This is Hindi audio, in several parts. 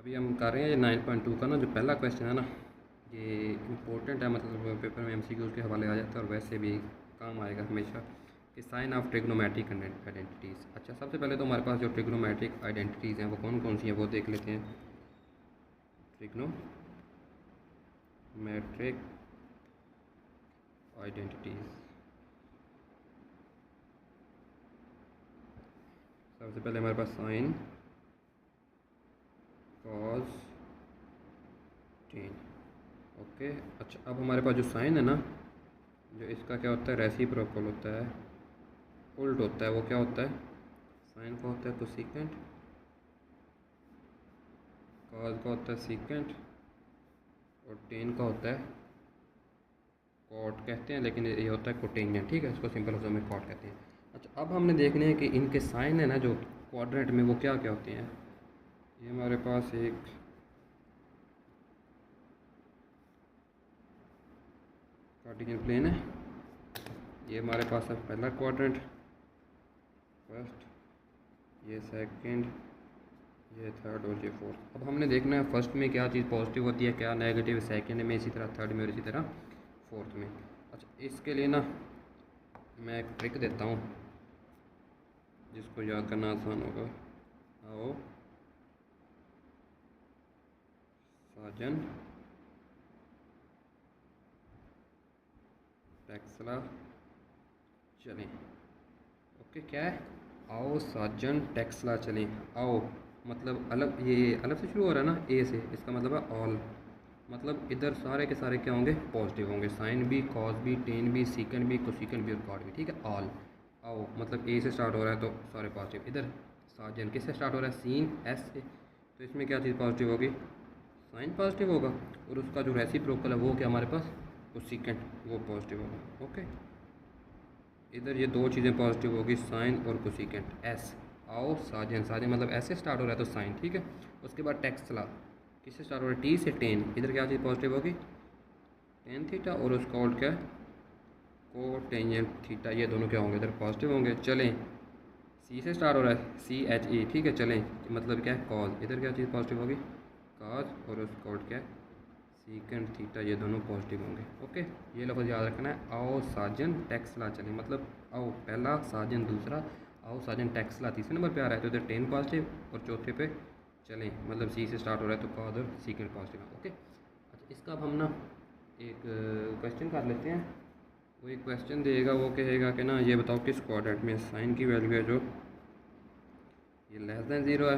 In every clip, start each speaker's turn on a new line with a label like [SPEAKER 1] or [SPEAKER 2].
[SPEAKER 1] अभी हम कर रहे हैं ये 9.2 का ना जो पहला क्वेश्चन है ना, ये इम्पोर्टेंट है, मतलब पेपर में एमसीक्यूज़ के हवाले आ जाता है और वैसे भी काम आएगा हमेशा कि साइन ऑफ ट्रिग्नोमेट्रिक आइडेंटिटीज़। अच्छा, सबसे पहले तो हमारे पास जो ट्रिग्नोमेट्रिक आइडेंटिटीज़ हैं वो कौन कौन सी हैं वो देख लेते हैं। ट्रिग्नोमेट्रिक आइडेंटिटीज़, सबसे पहले हमारे पास साइन, कॉज, टेन। ओके, अच्छा अब हमारे पास जो साइन है ना, जो इसका क्या होता है, रेसिप्रोकल होता है, उल्ट होता है। वो क्या होता है, साइन का होता है कोसेकेंट, कॉज का होता है सीकेंट और टेन का होता है कॉट कहते हैं, लेकिन ये होता है कोटेंजेंट। ठीक है, इसको सिंपल लफ्ज़ों में कॉट कहते हैं। अच्छा, अब हमने देखने हैं कि इनके साइन है ना जो क्वाड्रेंट में वो क्या क्या होते हैं। ये हमारे पास एक कार्टेशियन प्लेन है, ये हमारे पास है पहला क्वाड्रेंट, फर्स्ट, ये सेकंड, ये थर्ड और ये फोर्थ। अब हमने देखना है फर्स्ट में क्या चीज़ पॉजिटिव होती है, क्या नेगेटिव, सेकंड में इसी तरह, थर्ड में और इसी तरह फोर्थ में। अच्छा, इसके लिए ना मैं एक ट्रिक देता हूँ जिसको याद करना आसान होगा। आओ साजन टेक्सला चलें। ओके, क्या है, आओ साजन टेक्सला चलें। आओ मतलब अलग, ये अलग से शुरू हो रहा है ना, ए से, इसका मतलब है ऑल, मतलब इधर सारे के सारे क्या होंगे, पॉजिटिव होंगे। साइन भी, कॉस भी, टेन भी, सीकेंड भी, कोसेकेंट भी और कॉट भी। ठीक है, ऑल। आओ मतलब ए से स्टार्ट हो रहा है तो सारे पॉजिटिव। इधर साजन किससे स्टार्ट हो रहा है, सीन, एस से, तो इसमें क्या चीज़ पॉजिटिव होगी, साइन पॉजिटिव होगा। और उसका जो रेसिप्रोकल है वो क्या हमारे पास, कोसेकेंट, वो पॉजिटिव होगा। ओके, इधर ये दो चीज़ें पॉजिटिव होगी, साइन और कोसेकेंट। एस, आओ साजन, साजन मतलब ऐसे स्टार्ट हो रहा है तो साइन। ठीक है, उसके बाद टेक्सला किससे स्टार्ट हो रहा है, टी से, टेन, इधर क्या चीज़ पॉजिटिव होगी, टेन थीटा, और उसका उल्ट क्या है, कोटेंजेंट थीटा, ये दोनों क्या होंगे, इधर पॉजिटिव होंगे। चलें, सी से स्टार्ट हो रहा है, सी एच ई। ठीक है, चलें मतलब क्या है, कॉज, इधर क्या चीज़ पॉजिटिव होगी, कॉज, और उसका उल्ट क्या है, सीकेंट थीटा, ये दोनों पॉजिटिव होंगे। ओके, ये लफ्ज़ याद रखना है, आओ साजन टेक्सला चलें, मतलब आओ पहला, साजन दूसरा, आओ साजन टेक्सला तीसरे नंबर पे आ रहा है तो इधर टेन पॉजिटिव और चौथे पे चलें, मतलब सी से स्टार्ट हो रहा है तो कॉज और सीकेंट पॉजिटिव है। ओके, अच्छा इसका अब हम ना एक क्वेश्चन कर लेते हैं। वो एक क्वेश्चन देगा, वो कहेगा कि ना ये बताओ किस क्वाड्रेंट में साइन की वैल्यू है जो ये लेस दैन ज़ीरो है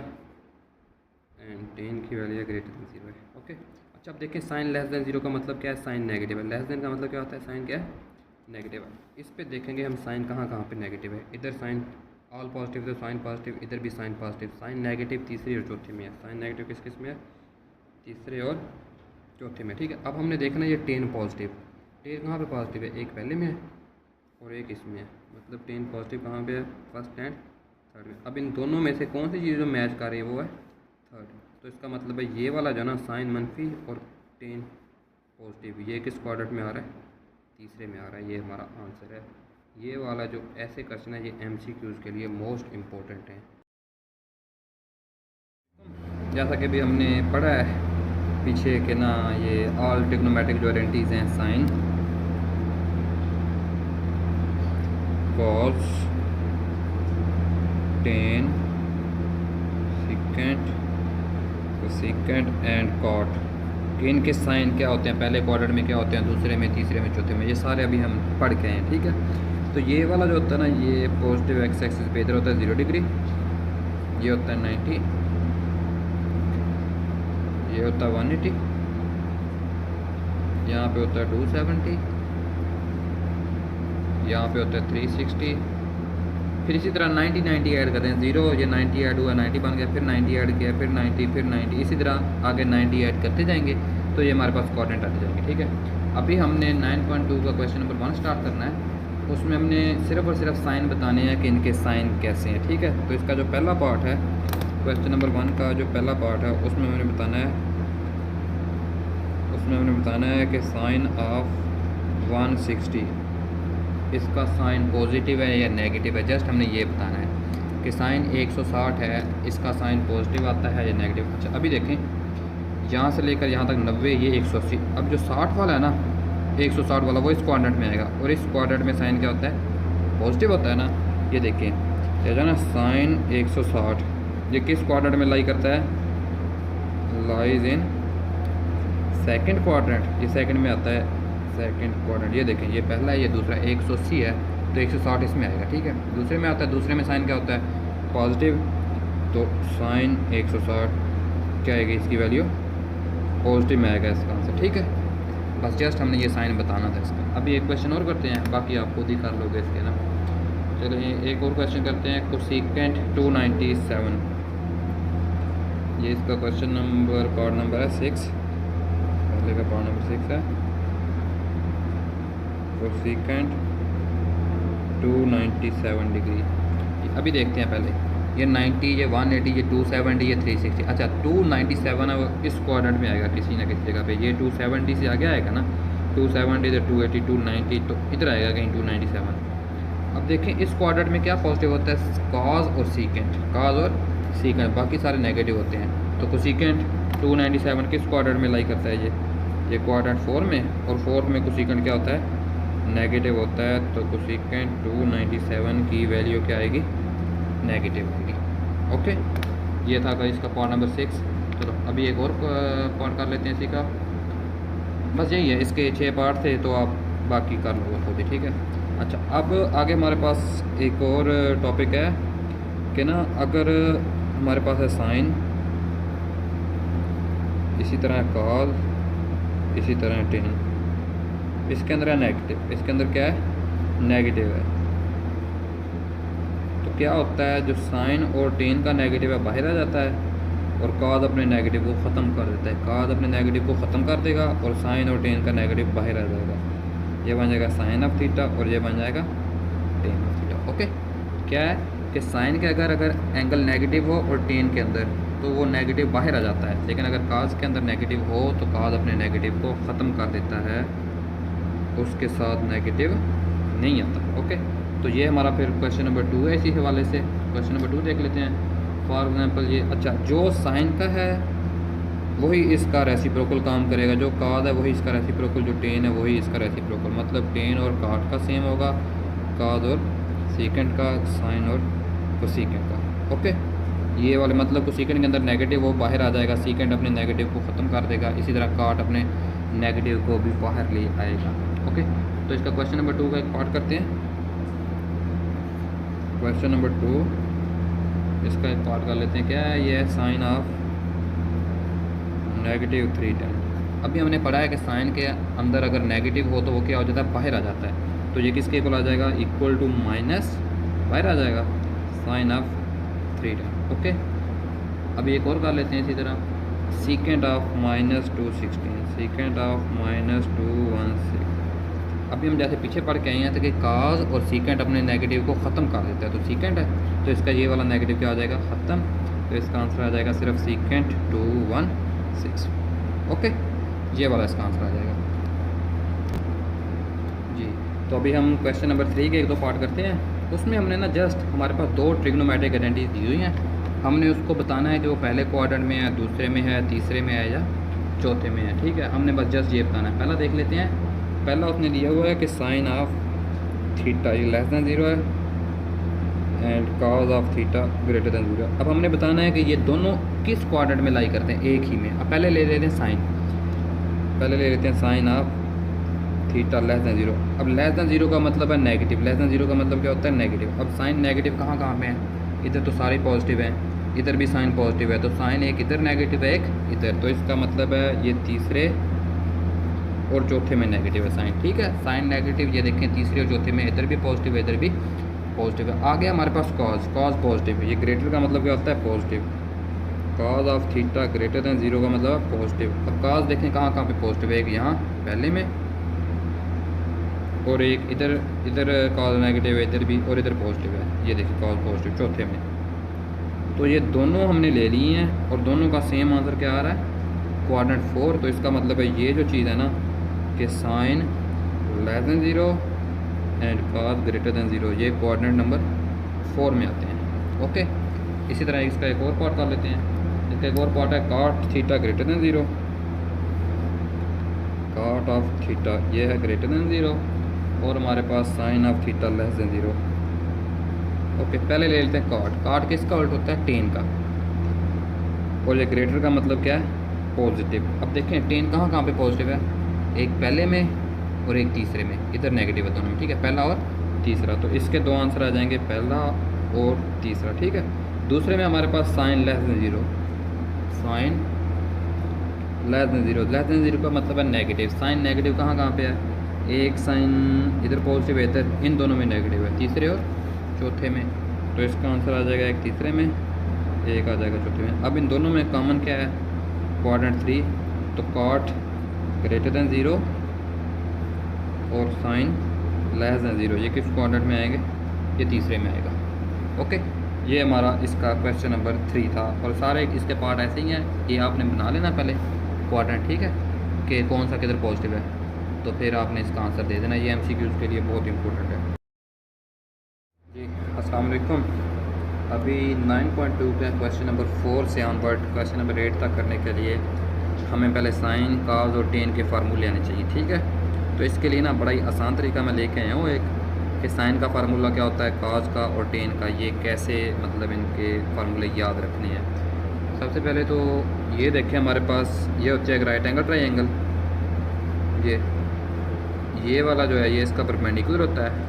[SPEAKER 1] एंड टेन की वैल्यू है ग्रेटर दैन ज़ीरो है। ओके, अच्छा अब देखें, साइन लेस दैन ज़ीरो का मतलब क्या है, साइन नेगेटिव है। लेस दैन का मतलब क्या होता है, साइन क्या है, नेगेटिव है। इस पे देखेंगे हम साइन कहाँ कहाँ पे नेगेटिव है। इधर साइन ऑल पॉजिटिव तो साइन पॉजिटिव, इधर भी साइन पॉजिटिव, साइन नेगेटिव तीसरी और चौथे में है। साइन नेगेटिव किस किस में है, तीसरे और चौथे में। ठीक है, अब हमने देखना है ये टेन पॉजिटिव, टेन कहाँ पे पॉजिटिव है, एक पहले में है और एक इसमें है, मतलब टेन पॉजिटिव कहाँ पे है, फर्स्ट एंड थर्ड में। अब इन दोनों में से कौन सी चीज़ जो मैच कर रही है वो है थर्ड, तो इसका मतलब है ये वाला जो ना साइन मनफी और टेन पॉजिटिव, ये किस क्वाड्रेंट में आ रहा है, तीसरे में आ रहा है। ये हमारा आंसर है। ये वाला जो ऐसे क्वेश्चन है ये एमसीक्यूज़ के लिए मोस्ट इम्पोर्टेंट है। जैसा कि भी हमने पढ़ा है पीछे के ना, ये ऑल ट्रिग्नोमेट्रिक जो आइडेंटिटीज़ हैं, sine, cos, tan, secant, cosecant and cot, कि इनके साइन क्या होते हैं, पहले क्वाड्रेंट में क्या होते हैं, दूसरे में, तीसरे में, चौथे में, ये सारे अभी हम पढ़ के हैं। ठीक है, तो ये वाला जो होता है ना, ये पॉजिटिव एक्स एक्सिस पे इधर होता है 0 डिग्री, ये होता है 90, ये होता है 180, यहाँ पे होता है 270, यहाँ पे होता है 360, फिर इसी तरह 90 90 ऐड करते हैं, 0 ये 90 ऐड हुआ, 90 बन गया, फिर 90 ऐड किया, फिर 90, फिर 90, इसी तरह आगे 90 ऐड करते जाएंगे तो ये हमारे पास क्वाड्रेंट आते जाएंगे। ठीक है, अभी हमने 9.2 का क्वेश्चन नंबर 1 स्टार्ट करना है। उसमें हमने सिर्फ और सिर्फ साइन बताने हैं कि इनके साइन कैसे हैं। ठीक है, तो इसका जो पहला पार्ट है, क्वेश्चन नंबर 1 का जो पहला पार्ट है, उसमें हमने बताना है कि साइन ऑफ 160 इसका साइन पॉजिटिव है या नेगेटिव है। जस्ट हमने ये बताना है कि साइन 160 है, इसका साइन पॉजिटिव आता है या नेगेटिव। अच्छा अभी देखें, यहाँ से लेकर यहाँ तक 90, ये 180। अब जो 60 वाला है ना, 160 वाला, वो इस क्वाड्रेंट में आएगा। और इस क्वाड्रेंट में साइन क्या होता है? पॉजिटिव होता है ना। ये देखिए क्या है ना, साइन 160, ये किस क्वाड्रेंट में लाई करता है? Lies in second quadrant. ये सेकंड में आता है, सेकंड क्वाड्रेंट। ये देखें, ये पहला है, ये दूसरा। 180 है तो 160 इसमें आएगा, ठीक है। दूसरे में आता है, दूसरे में साइन क्या होता है? पॉजिटिव। तो साइन 160 क्या आएगी इसकी वैल्यू? पॉजिटिव में आएगा इसका आंसर, ठीक है। बस जस्ट हमने ये साइन बताना था इसका। अभी एक क्वेश्चन और करते हैं, बाकी आप खुद ही कर लोगे इसके ना। चलिए एक और क्वेश्चन करते हैं। कोसेकेंट 297, ये इसका क्वेश्चन नंबर, पार्ट नंबर है 6, पहले का पार्ट नंबर 6 है। Cosecant 297 degree. अभी देखते हैं पहले, ये 90, ये 180, ये 270, ये 360। अच्छा 297 अब इस क्वाड्रेंट में आएगा किसी ना किसी जगह पे। ये 270 से आगे आएगा ना, 270 से 280, 290, तो इधर आएगा कहीं 297। अब देखें इस क्वाड्रेंट में क्या पॉजिटिव होता है? कॉज और सीकेंट, कॉज और सीकेंट, बाकी सारे नेगेटिव होते हैं। तो कोसेकेंट 297 किस क्वाड्रेंट में लाई करता है? ये क्वाड्रेंट 4 में, और 4 में कोसेकेंट क्या होता है? नेगेटिव होता है। तो कोसेकेंट 297 की वैल्यू क्या आएगी? नेगेटिव आएगी। ओके, ये था इसका पार्ट नंबर 6। चलो अभी एक और पार्ट कर लेते हैं इसी का। बस यही है, इसके 6 पार्ट थे, तो आप बाकी कर लो खुद ही, ठीक है। अच्छा अब आगे हमारे पास एक और टॉपिक है कि ना, अगर हमारे पास है साइन, इसी तरह कॉस, इसी तरह टेन, इसके अंदर है नेगेटिव, इसके अंदर क्या है? नेगेटिव है। तो क्या होता है, जो साइन और टेन का नेगेटिव है बाहर आ जाता है, और कॉस अपने नेगेटिव को ख़त्म कर देता है। कॉस अपने नेगेटिव को ख़त्म कर देगा और साइन और टेन का नेगेटिव बाहर आ जाएगा। ये बन जाएगा साइन ऑफ थीटा, और ये बन जाएगा टेन ऑफ थीटा। ओके, क्या है कि साइन के अगर एंगल नेगेटिव हो और टेन के अंदर, तो वो नेगेटिव बाहर आ जाता है। लेकिन अगर कॉस के अंदर नेगेटिव हो तो कॉस अपने नेगेटिव को ख़त्म कर देता है, उसके साथ नेगेटिव नहीं आता। ओके, तो ये हमारा फिर क्वेश्चन नंबर 2 है। इसी हवाले से क्वेश्चन नंबर 2 देख लेते हैं। फॉर एग्जांपल ये, अच्छा जो साइन का है वही इसका रेसिप्रोकल काम करेगा, जो कॉस है वही इसका रेसिप्रोकल, जो टेन है वही इसका रेसिप्रोकल। मतलब टेन और कॉट का सेम होगा, कॉस और सीकेंट का, साइन और कोसेकेंट का। ओके, ये वाले मतलब कोसेकेंट के अंदर नेगेटिव वो बाहर आ जाएगा, सीकेंट अपने नेगेटिव को ख़त्म कर देगा, इसी तरह कॉट अपने नेगेटिव को भी बाहर ले आएगा। ओके, तो इसका क्वेश्चन नंबर 2 का एक पार्ट करते हैं। क्वेश्चन नंबर 2 इसका एक पार्ट कर लेते हैं। क्या है ये? Sine of negative 310। अभी हमने पढ़ा है कि साइन के अंदर अगर नेगेटिव हो तो वो क्या हो जाता है? बाहर आ जाता है। तो ये किसके इक्वल आ जाएगा? इक्वल टू माइनस, बाहर आ जाएगा, साइन ऑफ 310। ओके, अभी एक और कर लेते हैं इसी तरह। Secant of -216, secant of -216। अभी हम जैसे पीछे पढ़ के आए हैं तो कि कॉस और सीकेंट अपने नेगेटिव को ख़त्म कर देता है। तो सीकेंट है तो इसका ये वाला नेगेटिव क्या हो जाएगा? ख़त्म। तो इसका आंसर आ जाएगा सिर्फ सीकेंट 216। ओके, ये वाला इसका आंसर आ जाएगा जी। तो अभी हम क्वेश्चन नंबर 3 के 1-2 पार्ट करते हैं। उसमें हमने ना जस्ट हमारे पास 2 ट्रिग्नोमेट्रिक आइडेंटिटीज दी हुई हैं। हमने उसको बताना है कि वो पहले क्वाड्रेंट में है, दूसरे में है, तीसरे में है या चौथे में है। ठीक है, हमने बस जस्ट ये बताना है। पहला देख लेते हैं। पहला उसने दिया हुआ है कि साइन ऑफ थीटा ये लेस दैन 0 है and cos of theta greater than 0। अब हमने बताना है कि ये दोनों किस क्वाड्रेंट में लाई करते हैं, एक ही में। अब पहले ले लेते हैं साइन, पहले ले लेते हैं sine of theta less than 0। अब लेस दैन 0 का मतलब है नेगेटिव, लेस दैन 0 का मतलब क्या होता है? नेगेटिव। अब साइन नेगेटिव कहाँ कहाँ पे है? इधर तो सारे पॉजिटिव हैं, इधर भी साइन पॉजिटिव है, तो साइन एक इधर नेगेटिव है, एक इधर। तो इसका मतलब है ये तीसरे और चौथे में नेगेटिव है साइन। ठीक है, साइन नेगेटिव, ये देखें तीसरे और चौथे में इधर भी पॉजिटिव है, इधर भी पॉजिटिव है। आगे हमारे पास कॉस, कॉस पॉजिटिव है। ये ग्रेटर का मतलब क्या होता है? Positive. Cos of theta greater than 0 का मतलब है पॉजिटिव। अब कॉस देखें कहाँ कहाँ पे पॉजिटिव है? एक यहाँ पहले में और एक इधर, इधर कॉस नेगेटिव है इधर भी, और इधर पॉजिटिव है। ये देखिए कॉस पॉजिटिव चौथे में। तो ये दोनों हमने ले लिए हैं और दोनों का सेम आंसर क्या आ रहा है? क्वाड्रेंट 4। तो इसका मतलब है ये जो चीज़ है ना कि sine less than 0 and cos greater than 0, ये क्वाड्रेंट नंबर 4 में आते हैं। ओके, इसी तरह इसका एक और पार्ट कर लेते हैं। ये इसका एक और पार्ट है cot theta greater than zero, cot of theta ये है ग्रेटर दैन ज़ीरो, और हमारे पास sine of theta less than zero. Okay, पहले ले लेते हैं कॉट। कॉट किसका उल्ट होता है? टेन का। और ये ग्रेटर का मतलब क्या है? पॉजिटिव। अब देखें टेन कहाँ कहाँ पे पॉजिटिव है, एक पहले में और एक तीसरे में, इधर नेगेटिव है दोनों में, ठीक है, पहला और तीसरा। तो इसके दो आंसर आ जाएंगे, पहला और तीसरा, ठीक है। दूसरे में हमारे पास sine less than zero, sine less than zero, less than zero का मतलब है नेगेटिव। साइन नेगेटिव कहाँ कहाँ पे है, एक साइन इधर पॉजिटिव है, इधर इन दोनों में नेगेटिव है, तीसरे और चौथे में। तो इसका आंसर आ जाएगा एक तीसरे में, एक आ जाएगा चौथे में। अब इन दोनों में कॉमन क्या है? क्वाड्रेंट 3, तो कॉट ग्रेटर दैन ज़ीरो और साइन लेस दैन ज़ीरो, ये किस क्वाड्रेंट में आएंगे? ये तीसरे में आएगा। ओके, ये हमारा इसका क्वेश्चन नंबर 3 था। और सारे इसके पार्ट ऐसे ही हैं, ये आपने बना लेना पहले क्वाड्रेंट, ठीक है, कि कौन सा किधर पॉजिटिव है, तो फिर आपने इसका आंसर दे देना। ये MCQs के लिए बहुत इंपॉर्टेंट है जी। अस्सलाम वालेकुम। अभी 9.2 का क्वेश्चन नंबर 4 से ऑनवर्ड क्वेश्चन नंबर 8 तक करने के लिए हमें पहले साइन, काज और टेन के फार्मूले आने चाहिए, ठीक है। तो इसके लिए ना बड़ा ही आसान तरीका मैं लेके आया हूँ एक, कि साइन का फार्मूला क्या होता है, काज का और टेन का, ये कैसे मतलब इनके फार्मूले याद रखने हैं। सबसे पहले तो ये देखें, हमारे पास ये होता है एक राइट एंगल ट्रायंगल, ये वाला जो है ये इसका परपेंडिकुलर होता है,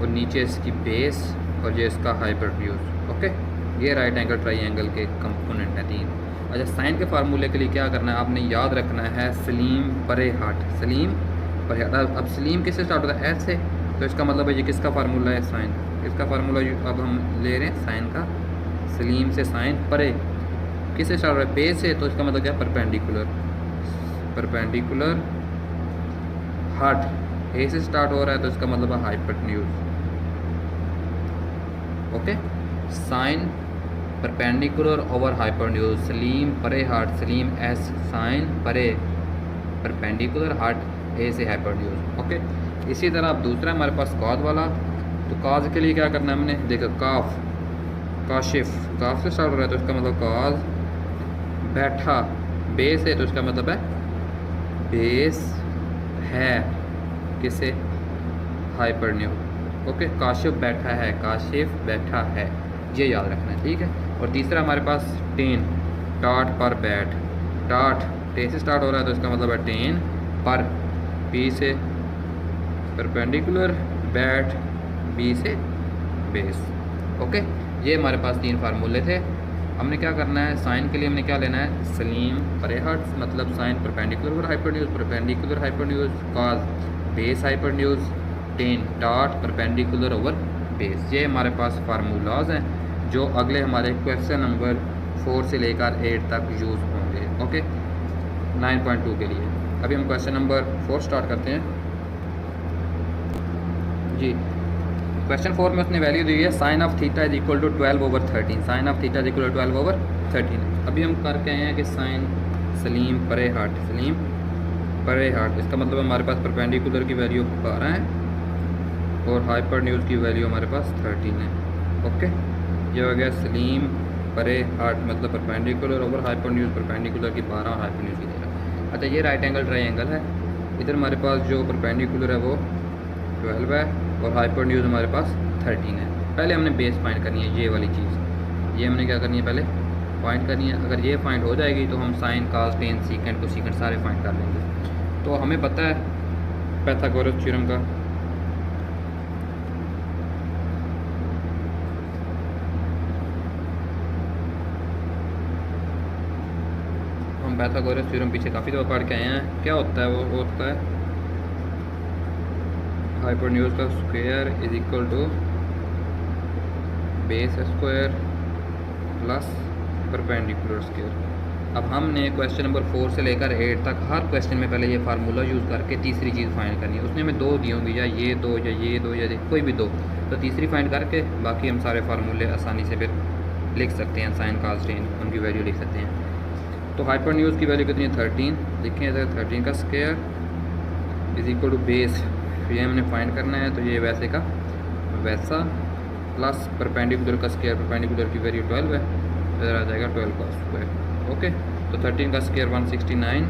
[SPEAKER 1] और नीचे इसकी बेस और ये इसका हाइपोटेन्यूज। ओके, ये राइट एंगल ट्रायंगल के कंपोनेंट हैं 3। अच्छा, साइन के फार्मूले के लिए क्या करना है, आपने याद रखना है सलीम परे हट, सलीम परे हट। अब सलीम किससे स्टार्ट होता है? एस से, तो इसका मतलब है ये किसका फार्मूला है? साइन। इसका फार्मूला अब हम ले रहे हैं साइन का, सलीम से साइन परे किससे स्टार्ट हो रहा है? बेस से, तो इसका मतलब क्या? परपेंडिकुलर, परपेंडिकुलर हट ए से स्टार्ट हो रहा है, तो इसका मतलब है hypotenuse. Okay, sine perpendicular over hypotenuse, Salim परे हट, सलीम एस, साइन परे परपेंडिकुलर हट ए से हाइपोटेन्यूज। ओके, इसी तरह अब दूसरा हमारे पास कॉज वाला, तो कॉज के लिए क्या करना है हमने? देखो काफ, काशिफ, काफ से स्टार्ट हो रहा है, तो इसका मतलब कॉज, बैठा बेस है, तो इसका मतलब है बेस है किसे? हाइपोटेन्यूज। ओके, काशिफ बैठा है, काशिफ बैठा है, ये याद रखना है, ठीक है। और तीसरा हमारे पास टेन, टाट पर बैठ, टाट टे से स्टार्ट हो रहा है, तो इसका मतलब है टेन पर, बी से परपेंडिकुलर, बैठ बी से बेस। ओके, ये हमारे पास 3 फार्मूले थे। हमने क्या करना है, साइन के लिए हमने क्या लेना है? सलीम परे हट, मतलब साइन परपेंडिकुलर और hypotenuse, perpendicular hypotenuse, cause base hypotenuse, ten टाट परपेंडिकुलर ओवर बेस। ये हमारे पास फार्मूलाज हैं जो अगले हमारे क्वेश्चन नंबर 4 से लेकर 8 तक यूज़ होंगे। ओके, 9.2 के लिए अभी हम क्वेश्चन नंबर 4 स्टार्ट करते हैं जी। क्वेश्चन 4 में उसने वैल्यू दी है sine of theta is equal to 12/13, sine of theta is equal to 12/13। अभी हम करके आए हैं कि साइन सलीम परे हट, सलीम परे हट, इसका मतलब हमारे पास परपेंडिकुलर की वैल्यू 12 है और हाइपोटेन्यूज की वैल्यू हमारे पास 13 है। ओके, ये हो गया सलीम परे हट, मतलब परपेंडिकुलर ओवर हाइपोटेन्यूज, परपेंडिकुलर की 12 और हाइपोटेन्यूज की 13। अच्छा, ये राइट एंगल ट्रायंगल है, इधर हमारे पास जो परपेंडिकुलर है वो 12 है और हाइपोटेन्यूज हमारे पास 13 है। पहले हमने बेस फाइंड करनी है, ये वाली चीज़, ये हमने क्या करनी है? पहले फाइंड करनी है। अगर ये फाइंड हो जाएगी तो हम साइन कास टेन सीकेंड को सीकेंड सारे फाइंड कर लेंगे। तो हमें पता है पाइथागोरस थ्योरम का, हम पाइथागोरस थ्योरम पीछे काफ़ी दफ़ा पढ़ के आए हैं। क्या होता है? वो होता है हाइपोटेन्यूज का square is equal to base square plus perpendicular square. अब हमने क्वेश्चन नंबर 4 से लेकर 8 तक हर क्वेश्चन में पहले ये फार्मूला यूज़ करके तीसरी चीज़ फाइंड करनी है। उसने हमें 2 दी होंगी, या ये 2 या ये 2 या कोई भी 2, तो तीसरी फाइंड करके बाकी हम सारे फार्मूले आसानी से फिर लिख सकते हैं। साइन कास टेन उनकी वैल्यू लिख सकते हैं। तो हाइपोटेन्यूज की वैल्यू कितनी है? 13। लिखें इधर 13 का square is equal to base, ये हमने फाइंड करना है, तो ये वैसे का वैसा प्लस परपेंडिकुलर का स्क्वायर, परपेंडिकुलर की वैल्यू 12 है, इधर आ जाएगा 12 का स्क्वायर। ओके, तो 13 का square 169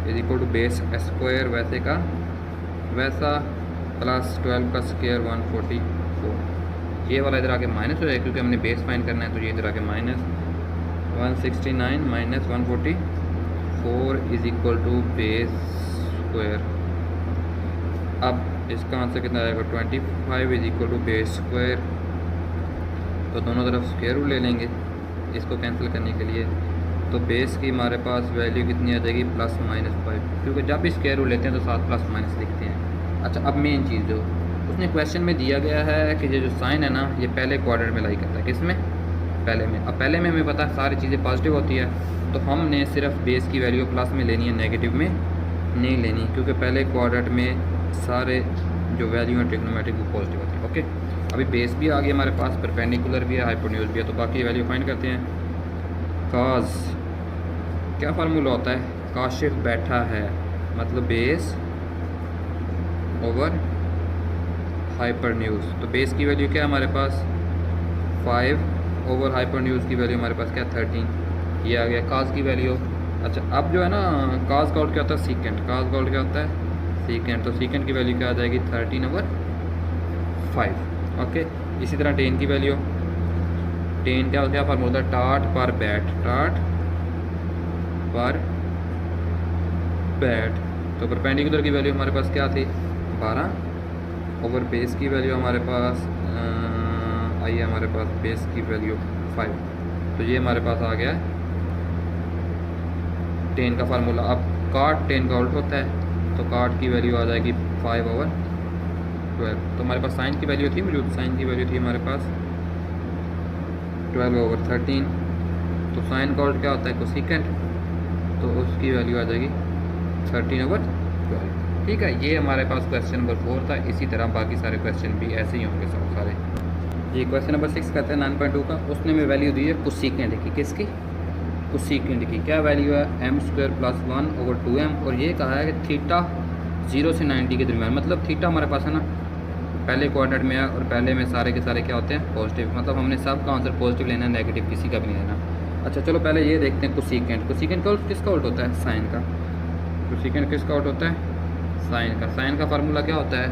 [SPEAKER 1] is equal to base square वैसे का वैसा प्लस 12 का स्क्वायर 144। ये वाला इधर आके माइनस हो जाएगा क्योंकि हमने बेस फाइंड करना है, तो ये इधर आके minus 169 minus 144 is equal to base square. अब इसका आंसर कितना आएगा 25 is equal to base square. तो दोनों तरफ स्क्वायर रूट ले लेंगे इसको कैंसिल करने के लिए। तो बेस की हमारे पास वैल्यू कितनी आ जाएगी +-5, क्योंकि जब भी स्क्वायर रूट लेते हैं तो साथ प्लस माइनस लिखते हैं। अच्छा, अब मेन चीज़ जो उसने क्वेश्चन में दिया गया है कि ये जो साइन है ना ये पहले क्वाड्रेंट में लाई करता है, किस में? पहले में। अब पहले में हमें पता है सारी चीज़ें पॉजिटिव होती है, तो हमने सिर्फ बेस की वैल्यू प्लस में लेनी है, नेगेटिव में नहीं लेनी, क्योंकि पहले क्वाड्रेंट में सारे जो वैल्यू है ट्रिग्नोमेट्रिक वो पॉजिटिव होती है। ओके, अभी बेस भी आ गया हमारे पास, परपेंडिकुलर भी है, हाइपोटेन्यूज भी है, तो बाकी वैल्यू फाइंड करते हैं। काज क्या फार्मूला होता है? काशिफ बैठा है मतलब बेस ओवर हाइपरन्यूज। तो बेस की वैल्यू क्या है हमारे पास 5 ओवर हाइपरन्यूज की वैल्यू हमारे पास क्या 13, ये आ गया काज की वैल्यू। अच्छा, अब जो है ना काज का आउट क्या होता है सीकेंट, काज का आउट क्या होता है सीकेंट, तो सीकेंट की वैल्यू क्या आ जाएगी 13/5। ओके, इसी तरह टेन की वैल्यू, टेन क्या होता है फार्मूला टाट पर बैट, टाट पर बैट। तो परपेंडिकुलर की वैल्यू हमारे पास क्या थी 12 ओवर बेस की वैल्यू हमारे पास आई है हमारे पास बेस की वैल्यू 5, तो ये हमारे पास आ गया टेन का फार्मूला। अब काट टेन का उल्ट होता है, तो काट की वैल्यू आ जाएगी 5/12। तो हमारे पास साइन की वैल्यू थी मौजूद, साइन की वैल्यू थी हमारे पास 12/13। तो साइन का उल्ट क्या होता है कोसेकेंट, तो उसकी वैल्यू आ जाएगी 13/12। ठीक है, ये हमारे पास क्वेश्चन नंबर 4 था। इसी तरह बाकी सारे क्वेश्चन भी ऐसे ही होंगे सब सारे। ये क्वेश्चन नंबर 6 कहते हैं 9.2 का, उसने में वैल्यू दी है कोसेकेंट की, किसकी? कोसेकेंट की। क्या वैल्यू है m² + 1/2m, और ये कहा है कि थीटा 0 से 90 के दरमियान, मतलब थीटा हमारे पास है ना पहले क्वाड्रेंट में है, और पहले में सारे के सारे क्या होते हैं पॉजिटिव, मतलब हमने सब का आंसर पॉजिटिव लेना है, नेगेटिव किसी का भी नहीं लेना। अच्छा चलो पहले ये देखते हैं कोसेकेंट। कोसेकेंट का उल्ट किसका उल्ट होता है? साइन का। कोसेकेंट किसका उल्ट होता है? साइन का। साइन का फार्मूला क्या होता है?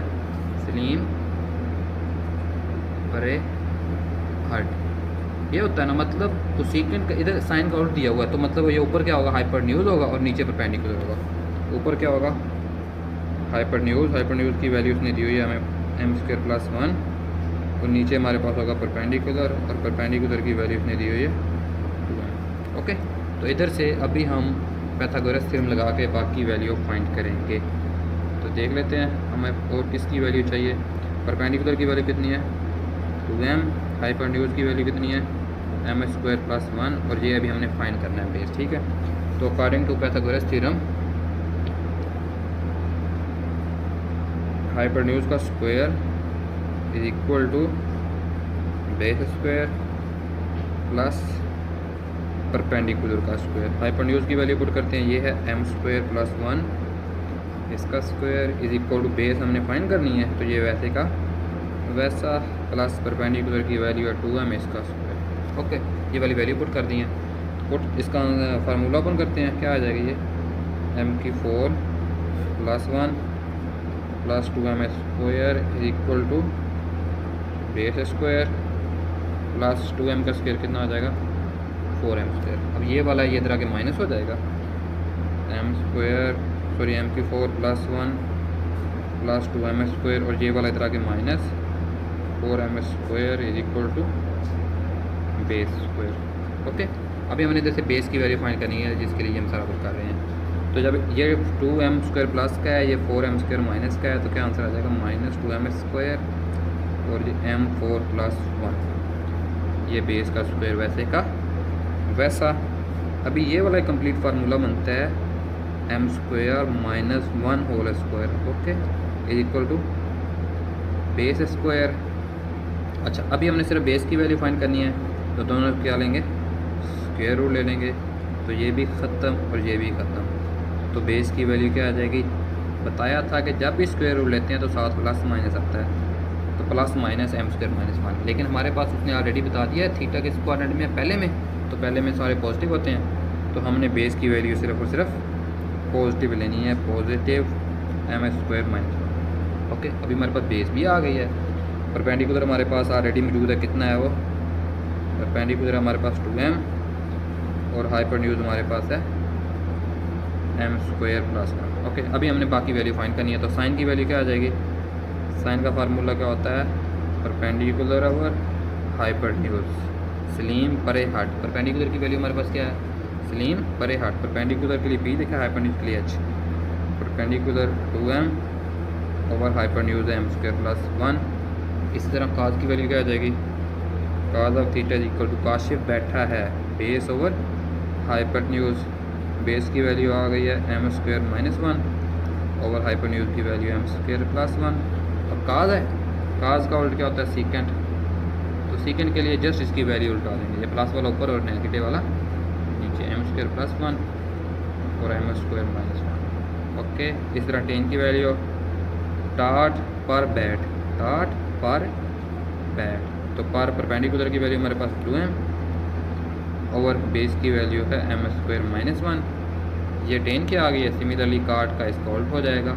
[SPEAKER 1] सलीम बरे हट। ये होता है ना, मतलब कोसेकेंट का इधर साइन का उल्ट दिया हुआ है, तो मतलब ये ऊपर क्या होगा हाइपरन्यूज होगा और नीचे परपेंडिकुलर होगा। ऊपर क्या होगा हाइपरन्यूज, हाइपरन्यूज की वैल्यू उसने दी हुई है हमें m² + 1, और नीचे हमारे पास होगा परपेंडिकुलर, और परपेंडिकुलर की वैल्यू उसने दी हुई है 2m। ओके, तो इधर से अभी हम पाइथागोरस थ्योरम लगा के बाकी वैल्यू फाइंड करेंगे। तो देख लेते हैं हमें और किसकी वैल्यू चाहिए। परपेंडिकुलर की वैल्यू कितनी है 2m, हाइपरन्यूज की वैल्यू कितनी है m² + 1, और ये अभी हमने फाइंड करना है बेस। ठीक है, तो according to Pythagoras theorem hypotenuse का square is equal to base square plus perpendicular का स्क्वायर। हाइपरन्यूज की वैल्यू पुट करते हैं, ये है m² + 1, इसका square is equal to base हमने फाइंड करनी है, तो ये वैसे का वैसा प्लस परपेंडिकुलर की वैल्यू है 2m, इसका स्क्वायर। ओके, ये वाली वैल्यू पुट कर दी है। पुट इसका फार्मूला ओपन करते हैं, क्या आ जाएगा ये m⁴ + 1 + 2m² is equal to base square plus 2m का स्क्वायर कितना आ जाएगा 4m²। अब ये वाला ये इधर आके माइनस हो जाएगा m² m⁴ + 1 + 2m², और ये वाला इधर आके minus 4m² is equal to base square. Okay, अभी हमने जैसे बेस की वैल्यू फाइंड करनी है, जिसके लिए हम सारा कुछ कर रहे हैं। तो जब ये 2m² प्लस का है, ये 4m² माइनस का है, तो क्या आंसर आ जाएगा -2m², और ये m⁴ + 1 ये बेस का स्क्वायर वैसे का वैसा। अभी ये वाला कंप्लीट फार्मूला बनता है m² - 1 whole square, okay, is equal to base square. अच्छा, अभी हमने सिर्फ बेस की वैल्यू फाइंड करनी है, तो दोनों क्या लेंगे स्क्वायर रूट ले लेंगे, तो ये भी ख़त्म और ये भी ख़त्म। तो बेस की वैल्यू क्या आ जाएगी? बताया था कि जब भी स्क्वायर रूट लेते हैं तो साथ प्लस माइनस आता है, तो +- m² - 1, लेकिन हमारे पास उसने ऑलरेडी बता दिया है थीटा किस क्वाड्रेंट में है, पहले में, तो पहले में सारे पॉजिटिव होते हैं,
[SPEAKER 2] तो हमने बेस की वैल्यू सिर्फ और सिर्फ पॉजिटिव लेनी है, पॉजिटिव m² - 1। ओके, अभी हमारे पास बेस भी आ गई है। परपेंडिकुलर हमारे पास ऑलरेडी मौजूद है, कितना है वो, परपेंडिकुलर हमारे पास 2m और हाइपोटेन्यूज हमारे पास है m² + 1। ओके, अभी हमने बाकी वैल्यू फाइंड करनी है। तो साइन की वैल्यू क्या आ जाएगी, साइन का फार्मूला क्या होता है, परपेंडिकुलर ओवर हाइपोटेन्यूज स्लीम परे हार्ट। परपेंडिकुलर की वैल्यू हमारे पास क्या है, स्लीम परे हार्ट। परपेंडिकुलर के लिए b लिखा है, हाइपोटेन्यूज के लिए h। Perpendicular 2m over hypotenuse m² + 1। इसी तरह काज की वैल्यू क्या आ जाएगी, cos of theta equal to काशिफ बैठा है बेस ओवर हाइपोटेन्यूज। बेस की वैल्यू आ गई है m² - 1 ओवर हाइपोटेन्यूज की वैल्यू m² + 1। अब काज है, काज का उल्ट क्या होता है, सीकेंट। तो सीकेंट के लिए जस्ट इसकी वैल्यू उल्टा देंगे, ये प्लस वाला ऊपर और नेगेटिव वाला नीचे, m² + 1 और m² - 1। ओके, इस तरह टेन की वैल्यू टाट पर बैट, टाट पर बैट। तो पर परपेंडिकुलर की वैल्यू हमारे पास 2m ओवर बेस की वैल्यू है m² - 1। ये टेन की आ गई है। सिमिलरली काट का इसका उल्ट हो जाएगा,